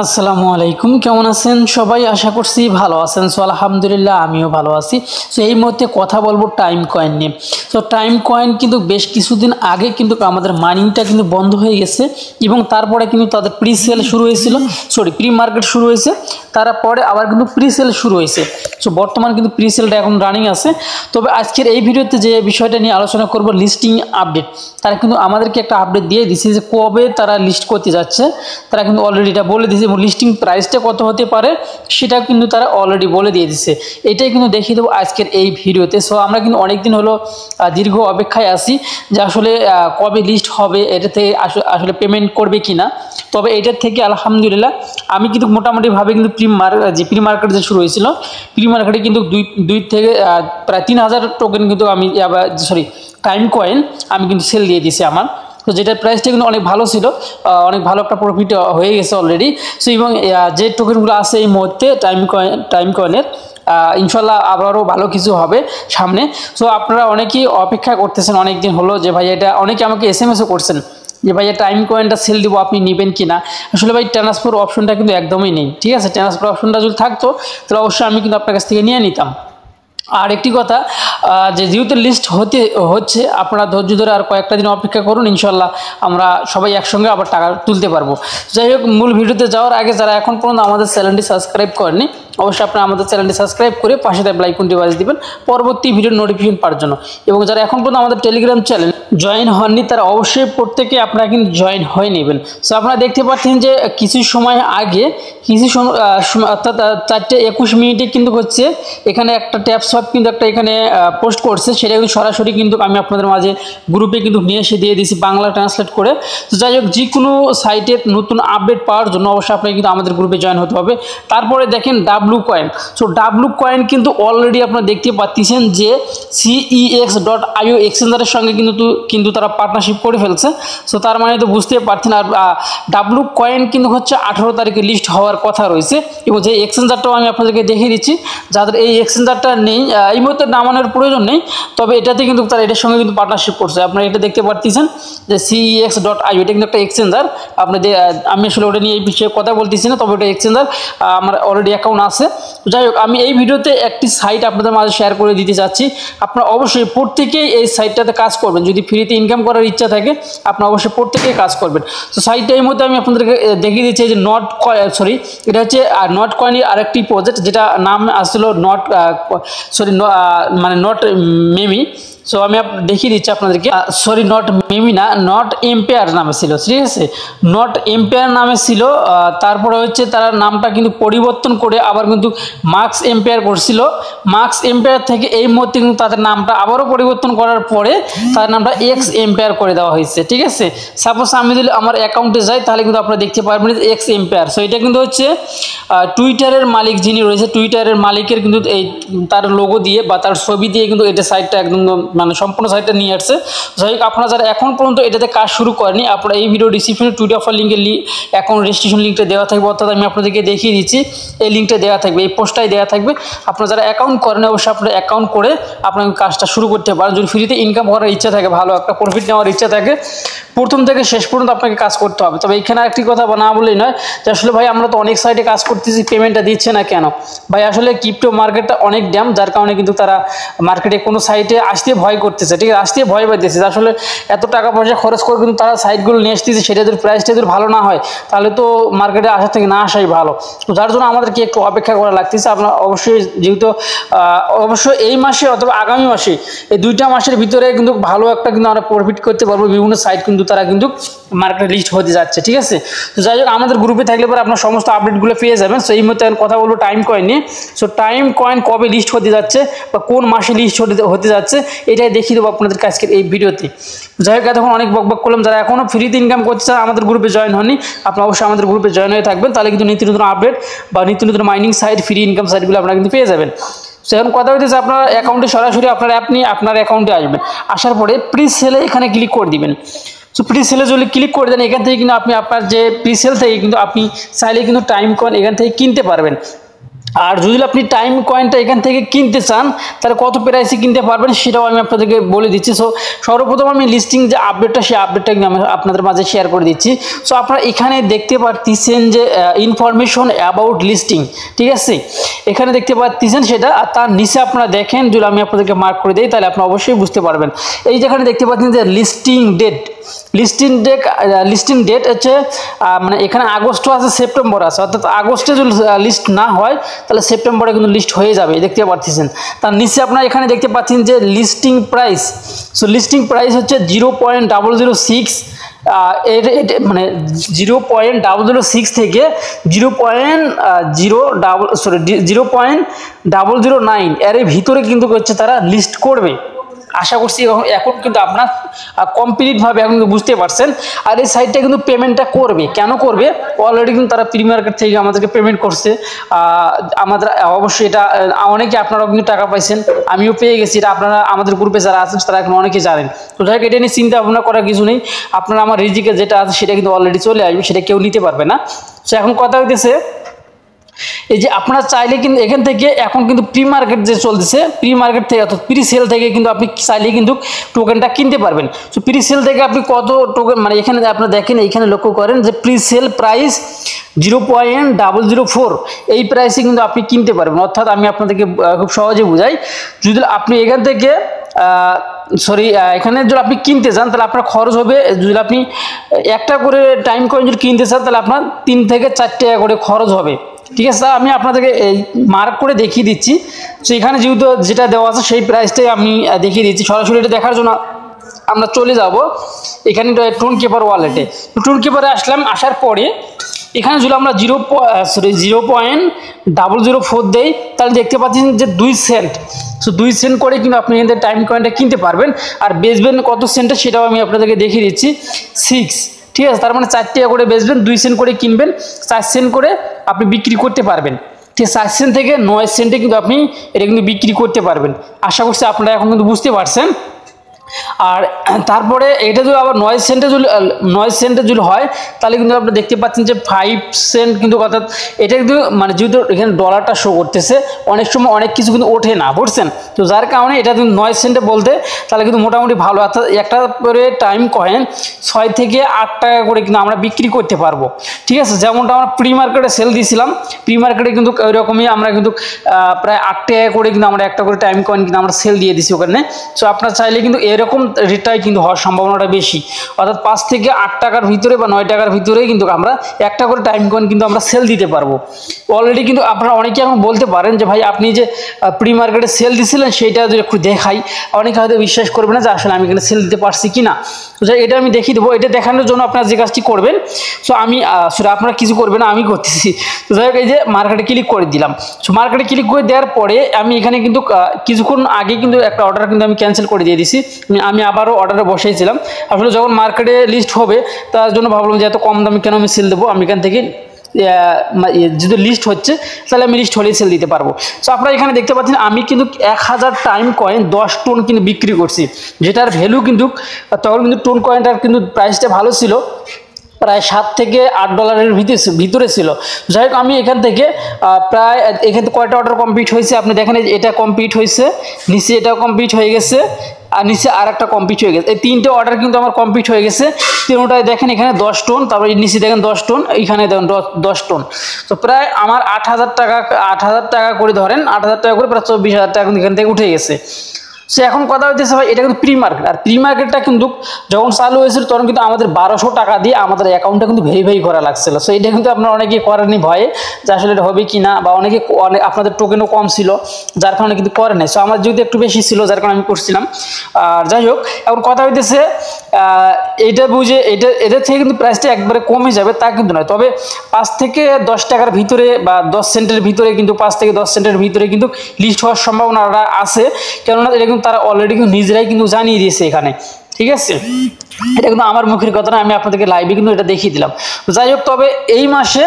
আসসালামু আলাইকুম, কেমন আছেন সবাই? আশা করছি ভালো আছেন। সো আলহামদুলিল্লাহ আমিও ভালো আছি। সো এই মুহূর্তে কথা বলবো টাইম কয়েন নিয়ে। সো টাইম কয়েন কিন্তু বেশ কিছুদিন আগে কিন্তু আমাদের মাইনিংটা কিন্তু বন্ধ হয়ে গেছে এবং তারপরে কিন্তু তাদের প্রি সেল শুরু হয়েছিল, প্রি মার্কেট শুরু হয়েছে, তারপরে আবার কিন্তু প্রি সেল শুরু হয়েছে। সো বর্তমান কিন্তু প্রি সেলটা এখন রানিং আছে। তবে আজকের এই ভিডিওতে যে বিষয়টা নিয়ে আলোচনা করব, লিস্টিং আপডেট। তারা কিন্তু আমাদেরকে একটা আপডেট দিয়ে দিচ্ছে যে কবে তারা লিস্ট করতে যাচ্ছে। তারা কিন্তু অলরেডি এটা বলে দিয়েছে এবং লিস্টিং প্রাইসটা কত হতে পারে সেটা কিন্তু তারা অলরেডি বলে দিয়ে দিচ্ছে। এটাই কিন্তু দেখিয়ে দেবো আজকের এই ভিডিওতে। সো আমরা কিন্তু অনেকদিন হলো দীর্ঘ অপেক্ষায় আছি যে আসলে কবে লিস্ট হবে, এটাতে আসলে পেমেন্ট করবে কিনা। তবে এটার থেকে আলহামদুলিল্লাহ আমি কিন্তু মোটামুটিভাবে কিন্তু প্রি মার্কেট যে শুরু হয়েছিল, প্রি মার্কেটে কিন্তু দুই থেকে প্রায় 3000 টোকেন কিন্তু আমি টাইম কয়েন আমি কিন্তু সেল দিয়ে দিয়েছি আমার। তো যেটার প্রাইসটা কিন্তু অনেক ভালো ছিল, অনেক ভালো একটা প্রফিট হয়ে গেছে অলরেডি। সো এবং যে টোকেনগুলো আছে এই মুহূর্তে টাইম কয়েনের, ইনশাল্লাহ আবারও ভালো কিছু হবে সামনে। সো আপনারা অনেকেই অপেক্ষা করতেছেন অনেক দিন হলো যে ভাই এটা, অনেকে আমাকে এসএমএসও করছেন যে ভাই টাইম কয়েনটা সেল দিব, আপনি নেবেন কিনা। আসলে ভাই ট্রান্সফার অপশনটা কিন্তু একদমই নেই, ঠিক আছে? ট্রান্সফার অপশনটা যদি থাকতো তাহলে অবশ্যই আমি কিন্তু আপনার কাছ থেকে নিয়ে নিতাম। আর একটি কথা, যে যেহেতু লিস্ট হচ্ছে, আপনারা ধৈর্য ধরে আর কয়েকটা দিন অপেক্ষা করুন, ইনশাল্লাহ আমরা সবাই একসঙ্গে আবার টাকা তুলতে পারবো। যাই হোক, মূল ভিডিওতে যাওয়ার আগে যারা এখন পর্যন্ত আমাদের চ্যানেলটি সাবস্ক্রাইব করেনি, অবশ্যই আপনারা আমাদের চ্যানেলটি সাবস্ক্রাইব করে পাশে থাকা বেল আইকনটি বাজিয়ে দিবেন পরবর্তী ভিডিওর নোটিফিকেশন পাওয়ার জন্য। এবং যারা এখন পর্যন্ত আমাদের টেলিগ্রাম চ্যানেল জয়েন হননি তারা অবশ্যই প্রত্যেকে আপনারা কিন্তু জয়েন হয়ে নেবেন। সো আপনারা দেখতে পাচ্ছেন যে কিছু সময় আগে, অর্থাৎ 4:21 কিন্তু হচ্ছে এখানে একটা ট্যাপসপ কিন্তু একটা এখানে পোস্ট করছে, সেটা কিন্তু সরাসরি কিন্তু আমি আপনাদের মাঝে গ্রুপে কিন্তু নিয়ে এসে দিয়ে দিয়েছি বাংলা ট্রান্সলেট করে। তো যাই হোক, যে কোনো সাইটের নতুন আপডেট পাওয়ার জন্য অবশ্যই আপনাকে কিন্তু আমাদের গ্রুপে জয়েন হতে হবে। তারপরে দেখেন W coin. So W coin কিন্তু অলরেডি আপনারা দেখতে পাচ্ছেন যে CEX.io এক্সচেঞ্জারের সঙ্গে কিন্তু তারা পার্টনারশিপ করে ফেলছে। সো তার মানে তো বুঝতে পারছেন। আর ডাব্লু কয়েন কিন্তু হচ্ছে 18 তারিখে লিস্ট হওয়ার কথা রয়েছে। এবং যে এক্সচেঞ্জারটাও আমি আপনাদেরকে দেখিয়ে দিচ্ছি, যাদের এই এক্সচেঞ্জারটা নেই এই মুহূর্তে নামানোর প্রয়োজন নেই, তবে এটাতে কিন্তু তারা এটার সঙ্গে কিন্তু পার্টনারশিপ করছে। আপনারা এটা দেখতে পাচ্ছেন যে CEX.io, এটা কিন্তু একটা এক্সচেঞ্জার। আপনাদের আমি আসলে ওটা নিয়ে এই বিষয়ে কথা বলতেছি না, তবে ওটা এক্সচেঞ্জার, আমার অলরেডি অ্যাকাউন্ট আছে। যাই হোক, আমি এই ভিডিওতে একটি সাইট আপনাদের মাঝে শেয়ার করে দিতে চাচ্ছি। আপনারা অবশ্যই প্রত্যেকেই এই সাইটটাতে কাজ করবেন। যদি ফ্রিতে ইনকাম করার ইচ্ছা থাকে আপনারা অবশ্যই প্রত্যেকেই কাজ করবেন। তো সাইটটা এই মধ্যে আমি আপনাদেরকে দেখিয়ে দিচ্ছি যে এটা হচ্ছে নট কয়েনের আরেকটি প্রজেক্ট, যেটা নাম আসছিল নট মেমি। সো আমি দেখিয়ে দিচ্ছি আপনাদেরকে, নট মেমি না, নট এম্পায়ার নামে ছিল, ঠিক আছে? নট এম্পায়ার নামে ছিল। তারপরে হচ্ছে তারা নামটা কিন্তু পরিবর্তন করে আবার কিন্তু মার্কস এম্পায়ার করছিল। মার্কস এম্পায়ার থেকে এই মুহূর্তে কিন্তু তাদের নামটা আবারও পরিবর্তন করার পরে তার নামটা এক্স এম্পায়ার করে দেওয়া হয়েছে, ঠিক আছে? সাপোজ আমি যদি আমার অ্যাকাউন্টে যাই তাহলে কিন্তু আপনারা দেখতে পারবেন এক্স এম্পায়ার। সো এটা কিন্তু হচ্ছে টুইটারের মালিক যিনি রয়েছে, টুইটারের মালিকের কিন্তু এই তার লোগো দিয়ে বা তার ছবি দিয়ে কিন্তু এটা সাইটটা একদম সম্পূর্ণ সাইটটা নিয়ে আসছে। যাই হোক, আপনারা যারা এখন পর্যন্ত এটাতে কাজ শুরু করেনি, আপনারা এই ভিডিও ডিসক্রিপশনে টুইটার অফার লিঙ্কের অ্যাকাউন্ট রেজিস্ট্রেশন লিঙ্কটা দেওয়া থাকবে, অর্থাৎ আমি আপনাদেরকে দেখিয়ে দিচ্ছি এই লিঙ্কটা দেওয়া থাকবে, এই পোস্টটাই দেওয়া থাকবে। আপনারা যারা অ্যাকাউন্ট করেন অবশ্যই আপনারা অ্যাকাউন্ট করে আপনার কাজটা শুরু করতে পারেন। যদি ফ্রিতে ইনকাম করার ইচ্ছা থাকে, ভালো একটা প্রফিট নেওয়ার ইচ্ছা থাকে, প্রথম থেকে শেষ পর্যন্ত আপনাকে কাজ করতে হবে। তবে এইখানে একটি কথা না বললেই নয় যে আসলে ভাই আমরা তো অনেক সাইটে কাজ করতেছি, পেমেন্টটা দিচ্ছে না কেন? ভাই আসলে ক্রিপ্টো মার্কেটটা অনেক ড্যাম, যার কারণে কিন্তু তারা মার্কেটে কোনো সাইটে আসতে ভয় করতেছে, ঠিক আছে? আসতে ভয় পাইতেছে। আসলে এত টাকা পয়সা খরচ করে কিন্তু তারা সাইটগুলো নিয়ে আসতেছে, সেটা যদি প্রাইসটা যদি ভালো না হয় তাহলে তো মার্কেটে আসা থেকে না আসাই ভালো। তো যার জন্য আমাদেরকে একটু অপেক্ষা করা লাগতেছে। আপনার অবশ্যই যেহেতু অবশ্যই এই মাসে অথবা আগামী মাসে, এই 2টা মাসের ভিতরে কিন্তু ভালো একটা কিন্তু আমরা প্রফিট করতে পারবো। বিভিন্ন সাইট কিন্তু তারা কিন্তু মার্কেটে লিস্ট হতে যাচ্ছে, ঠিক আছে? তো যাই হোক, আমাদের গ্রুপে থাকলে পরে আপনার সমস্ত আপডেটগুলো পেয়ে যাবেন। সো এই মুহূর্তে কথা বলবো টাইম কয়েন নিয়ে। সো টাইম কয়েন কবে লিস্ট হতে যাচ্ছে বা কোন মাসে লিস্ট হতে যাচ্ছে এটাই দেখিয়ে দেবো আপনাদের আজকের এই ভিডিওতে। যাই হোক, এতক্ষণ অনেক বকবক করলাম। যারা এখনও ফ্রিতে ইনকাম করতে চান, আমাদের গ্রুপে জয়েন হননি, আপনারা অবশ্যই আমাদের গ্রুপে জয়েন হয়ে থাকবেন, তাহলে কিন্তু নিত্য নতুন আপডেট বা নিত্য নতুন মাইনিং সাইট, ফ্রি ইনকাম সাইটগুলো আপনারা কিন্তু পেয়ে যাবেন। সেরকম কথা হইতেছে, আপনার অ্যাকাউন্টে সরাসরি আপনার অ্যাপ নিয়ে আপনার অ্যাকাউন্টে আসবেন। আসার পরে প্রি সেলে এখানে ক্লিক করে দিবেন। সো প্রি সেলে যদি ক্লিক করে দেন, এখান থেকে কিন্তু আপনি আপনার যে প্রি সেল থেকে কিন্তু আপনি চাইলে কিন্তু টাইম কয়েন এখান থেকে কিনতে পারবেন। আর যদি আপনি টাইম কয়েনটা এখান থেকে কিনতে চান তাহলে কত প্রাইসে কিনতে পারবেন সেটাও আমি আপনাদেরকে বলে দিচ্ছি। সো সর্বপ্রথম আমি লিস্টিং যে আপডেটটা, সেই আপডেটটা কিন্তু আমি আপনাদের মাঝে শেয়ার করে দিচ্ছি। সো আপনারা এখানে দেখতে পাচ্ছেন যে ইনফরমেশন অ্যাবাউট লিস্টিং, ঠিক আছে, এখানে দেখতে পাচ্ছেন সেটা। আর তার নিচে আপনারা দেখেন, যদি আমি আপনাদেরকে মার্ক করে দিই তাহলে আপনারা অবশ্যই বুঝতে পারবেন। এই যেখানে দেখতে পাচ্ছেন যে লিস্টিং ডেট, লিস্টিং ডেট হচ্ছে মানে এখানে আগস্ট আছে, সেপ্টেম্বর আছে, অর্থাৎ আগস্টে যদি লিস্ট না হয় তাহলে সেপ্টেম্বরে কিন্তু লিস্ট হয়ে যাবে, দেখতে পাচ্ছেন। তার নিচে আপনারা এখানে দেখতে পাচ্ছেন যে listing price. So listing price হচ্ছে 0.006, মানে 0.006 থেকে 0.009 এর ভিতরে কিন্তু হচ্ছে তারা লিস্ট করবে। আশা করছি এখন কিন্তু আপনার কমপ্লিটভাবে এখন কিন্তু বুঝতে পারছেন। আর এই সাইটটা কিন্তু পেমেন্টটা করবে, কেন করবে, অলরেডি কিন্তু তারা প্রি মার্কেট থেকে আমাদেরকে পেমেন্ট করছে। আমাদের অবশ্যই এটা অনেকে আপনারাও কিন্তু টাকা পাইছেন, আমিও পেয়ে গেছি, এটা আপনারা আমাদের গ্রুপে যারা আছেন তারা এখন অনেকে জানেন। তো যাই হোক, এটা নিয়ে চিন্তা ভাবনা করার কিছু নেই, আপনারা আমার রিজিকে যেটা আছে সেটা কিন্তু অলরেডি চলে আসবে, সেটা কেউ নিতে পারবে না। সো এখন কথা হইতেছে এই যে আপনারা চাইলে কিন্তু এখান থেকে এখন কিন্তু প্রি মার্কেট যে চলতেছে, প্রি মার্কেট থেকে অর্থাৎ প্রি সেল থেকে কিন্তু আপনি চাইলে কিন্তু টোকেনটা কিনতে পারবেন। তো প্রি সেল থেকে আপনি কত টোকেন, মানে এখানে আপনারা দেখেন, এইখানে লক্ষ্য করেন যে প্রি সেল প্রাইস 0.004, এই প্রাইসে কিন্তু আপনি কিনতে পারবেন। অর্থাৎ আমি আপনাদেরকে খুব সহজে বুঝাই, যদি আপনি এখান থেকে এখানে যদি আপনি কিনতে চান তাহলে আপনার খরচ হবে, যদি আপনি একটা করে টাইম কয়েন যদি কিনতে চান তাহলে আপনার 3 থেকে 4 টাকা করে খরচ হবে, ঠিক আছে। আমি আপনাদেরকে এই মার্ক করে দেখিয়ে দিচ্ছি। তো এখানে যেহেতু যেটা দেওয়া আছে সেই প্রাইসটাই আমি দেখিয়ে দিচ্ছি। সরাসরি এটা দেখার জন্য আমরা চলে যাব এখানে টোন কিপার ওয়ালেটে। টোন কিপারে আসলাম, আসার পরে এখানে যদি আমরা 0.004 দেই তাহলে দেখতে পাচ্ছেন যে 2 সেন্ট। সো 2 সেন্ট করে কিন্তু আপনি এখান থেকে টাইম কয়েনটা কিনতে পারবেন। আর বেচবেন কত সেন্টে সেটাও আমি আপনাদেরকে দেখিয়ে দিচ্ছি, 6, ঠিক আছে। তার মানে 4 টাকা করে বেচবেন, 2 সেন্ট করে কিনবেন, 4 সেন্ট করে আপনি বিক্রি করতে পারবেন, ঠিক আছে। 4 সেন্ট থেকে 9 সেন্টে কিন্তু আপনি এটা কিন্তু বিক্রি করতে পারবেন। আশা করছি আপনারা এখন কিন্তু বুঝতে পারছেন। আর তারপরে এটা যদি আবার 9 সেন্টে যদি হয় তাহলে কিন্তু আপনি দেখতে পাচ্ছেন যে 5 সেন্ট কিন্তু, অর্থাৎ এটা কিন্তু মানে যেহেতু এখানে ডলারটা শো করতেছে, অনেক সময় অনেক কিছু কিন্তু ওঠে না, বুঝছেন। তো যার কারণে এটা কিন্তু 9 সেন্টে বলতে তাহলে কিন্তু মোটামুটি ভালো, অর্থাৎ একটা করে টাইম কয়েন 6 থেকে 8 টাকা করে কিন্তু আমরা বিক্রি করতে পারবো, ঠিক আছে। যেমনটা আমরা প্রি মার্কেটে সেল দিয়েছিলাম, প্রি মার্কেটে কিন্তু ওই রকমই আমরা কিন্তু প্রায় 8 টাকা করে কিন্তু আমরা একটা করে টাইম কয়েন কিন্তু আমরা সেল দিয়ে দিছি ওখানে। সো আপনারা চাইলে কিন্তু এরকম রেটটাই কিন্তু হওয়ার সম্ভাবনাটা বেশি, অর্থাৎ 5 থেকে 8 টাকার ভিতরে বা 9 টাকার ভিতরেই কিন্তু আমরা একটা করে টাইম কয়েন কিন্তু আমরা সেল দিতে পারবো। অলরেডি কিন্তু আপনারা অনেকে এখন বলতে পারেন যে ভাই আপনি যে প্রি মার্কেটে সেল দিছিলেন সেইটা যদি একটু দেখাই, অনেকে হয়তো বিশ্বাস করবে না যে আসলে আমি এখানে সেল দিতে পারছি কিনা। তো এটা আমি দেখিয়ে দেবো। এটা দেখানোর জন্য আপনারা যে কাজটি করবেন, সো আমি সেটা আপনারা কিছু করবেন না, আমি করতেছি। তো যাই হোক, এই যে মার্কেটে ক্লিক করে দিলাম। সো মার্কেটে ক্লিক করে দেওয়ার পরে আমি এখানে কিন্তু কিছুক্ষণ আগে কিন্তু একটা অর্ডার কিন্তু আমি ক্যান্সেল করে দিয়ে দিছি। আমি আবারও অর্ডারে বসেছিলাম। আসলে যখন মার্কেটে লিস্ট হবে তার জন্য ভাবলাম যে এত কম দামে কেন আমি সেল দেবো, আমি এখান থেকে যদি লিস্ট হচ্ছে তাহলে আমি লিস্ট হলেই সেল দিতে পারবো। সো আপনারা এখানে দেখতে পাচ্ছেন আমি কিন্তু 1000 টাইম কয়েন 10 টোন কিন্তু বিক্রি করছি, যেটার ভ্যালু কিন্তু তখন কিন্তু টোন কয়েনটার কিন্তু প্রাইসটা ভালো ছিল, প্রায় 7 থেকে 8 ডলারের ভিতরে ছিল। যাই হোক, আমি এখান থেকে প্রায় এখান থেকে কয়টা অর্ডার কমপ্লিট হয়েছে আপনি দেখেন, এটা কমপ্লিট হয়েছে, নিচে এটাও কমপ্লিট হয়ে গেছে, আর নিচে আর একটা কমপ্লিট হয়ে গেছে। এই 3টে অর্ডার কিন্তু আমার কমপ্লিট হয়ে গেছে। তিনটায় দেখেন এখানে 10 টোন, তারপরে নিচে দেখেন 10 টোন, এইখানে দেখেন 10 টোন। তো প্রায় আমার 8000 টাকা করে ধরেন, 8000 টাকা করে প্রায় 24,000 টাকা কিন্তু এখান থেকে উঠে গেছে। সো এখন কথা হইতেছে ভাই, এটা কিন্তু প্রি মার্কেট, আর প্রি মার্কেটটা কিন্তু যখন চালু হয়েছিল তখন কিন্তু আমাদের 1200 টাকা দিয়ে আমাদের অ্যাকাউন্টটা কিন্তু ভেরিফাই করা লাগছিল। সো এটা কিন্তু আপনারা অনেকেই করেনি ভয়ে যে আসলে এটা হবে কি না, বা অনেকে আপনাদের টোকেনও কম ছিল যার কারণে কিন্তু করে নাই। সো আমার যেহেতু একটু বেশি ছিল যার কারণে আমি করছিলাম। আর যাই হোক, এখন কথা হইতেছে এটা বুঝে এদের থেকে কিন্তু প্রাইসটা একবারে কমে যাবে তা কিন্তু নয়, তবে 5 থেকে 10 টাকার ভিতরে বা 10 সেন্টের ভিতরে কিন্তু 5 থেকে 10 সেন্টের ভিতরে কিন্তু লিস্ট হওয়ার সম্ভাবনাটা আছে, কেননা এটা কিন্তু তারা অলরেডি কিন্তু নিজেরাই কিন্তু জানিয়ে দিয়েছে এখানে, ঠিক আছে। এটা কিন্তু আমার মুখের কথা না, আমি আপনাদেরকে লাইভে কিন্তু এটা দেখিয়ে দিলাম। যাই হোক, তবে এই মাসে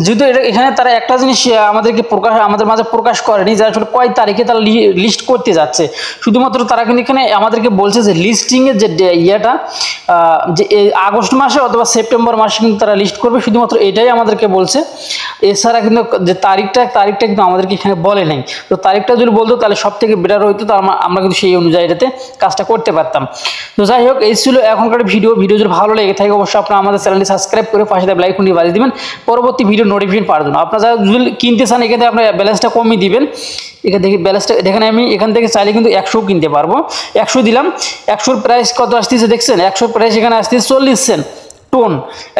যেহেতু এখানে তারা একটা জিনিস আমাদেরকে আমাদের মাঝে প্রকাশ করেনি যে আসলে কয় তারিখে তারা লিস্ট করতে যাচ্ছে। শুধুমাত্র তারা কিন্তু এখানে আমাদেরকে বলছে যে লিস্টিংয়ের যে ইয়েটা যে আগস্ট মাসে অথবা সেপ্টেম্বর মাসে কিন্তু তারা লিস্ট করবে, শুধুমাত্র এটাই আমাদেরকে বলছে। এছাড়া কিন্তু যে তারিখটা কিন্তু আমাদেরকে এখানে বলে নাই। তো তারিখটা যদি বলতো তাহলে সব থেকে বেটার হইতো, তো আমরা কিন্তু সেই অনুযায়ী এটাতে কাজটা করতে পারতাম। তো যাই হোক, এই ছিল এখনকার ভিডিও যদি ভালো লেগে থাকে অবশ্যই আপনারা আমাদের চ্যানেলটি সাবস্ক্রাইব করে পাশে লাইক বাটনটি বাজিয়ে দিবেন পরবর্তী ভিডিও নোটিফিকেশন পাওয়ার জন্য। আপনারা যারা যদি কিনতে চান এখান থেকে আপনার ব্যালেন্সটা কমিয়ে দিবেন। এখান থেকে ব্যালেন্সটা দেখেন, আমি এখান থেকে চাইলে কিন্তু 100 কিনতে পারবো। 100 দিলাম, 100-র প্রাইস কত আসতেছে দেখছেন? 100-র প্রাইস এখানে আসতেছে 40 সেন্ট টোন।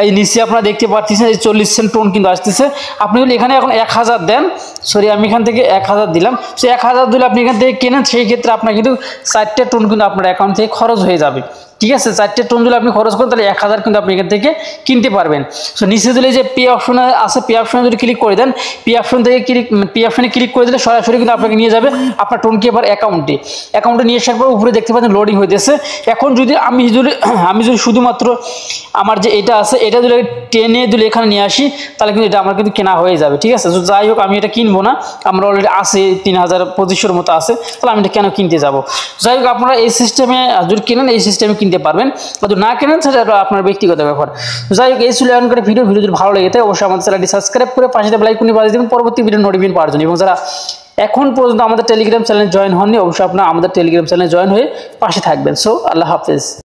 এই নিচে আপনারা দেখতে পাচ্ছেন এই 40 সেন্ট টোন কিন্তু আসতেছে। আপনি যদি এখানে এখন 1000 দেন, সরি আমি এখান থেকে 1000 দিলাম, সে 1000 দিলে আপনি এখান থেকে কেনেন, সেই ক্ষেত্রে আপনার কিন্তু 4টে টোন কিন্তু আপনার অ্যাকাউন্ট থেকে খরচ হয়ে যাবে। ঠিক আছে, 4টে টোন যদি আপনি খরচ করেন তাহলে 1000 কিন্তু আপনি এখান থেকে কিনতে পারবেন। সো নিচে দিলে যে পে অপশন আছে, পে অপশনে যদি ক্লিক করে দেন, পে অপশনে ক্লিক করে দিলে সরাসরি কিন্তু আপনাকে নিয়ে যাবে আপনার টোনকে এবার অ্যাকাউন্টে নিয়ে আসার পর উপরে দেখতে পাচ্ছেন লোডিং হইতেছে। এখন যদি আমি যদি শুধুমাত্র আমার যে এটা আছে এটা যদি টেনে দিলে এখানে নিয়ে আসি তাহলে কিন্তু এটা আমার কিন্তু কেনা হয়ে যাবে। ঠিক আছে, যাই হোক আমি এটা কিনবো না, আমরা অলরেডি আছে 3200-র মতো আছে, তাহলে আমি এটা কেন কিনতে যাব। যাই হোক, আপনারা এই সিস্টেমে যদি কেনেন এই সিস্টেমে কিনতে পারবেন, যদি না কেনেন সেটা আপনার ব্যক্তিগত ব্যাপার। যাই হোক, এই ছিল এখনকার ভিডিও যদি ভালো লেগে থাকে অবশ্যই আমাদের চ্যানেলটি সাবস্ক্রাইব করে পাশে লাইক বাটনটি বাজিয়ে দেবেন পরবর্তী ভিডিও নোটিফিকেশন পাওয়ার জন্য। এবং যারা এখন পর্যন্ত আমাদের টেলিগ্রাম চ্যানেলে জয়েন হননি অবশ্যই আপনারা আমাদের টেলিগ্রাম চ্যানেলে জয়েন হয়ে পাশে থাকবেন। সো আল্লাহ হাফেজ।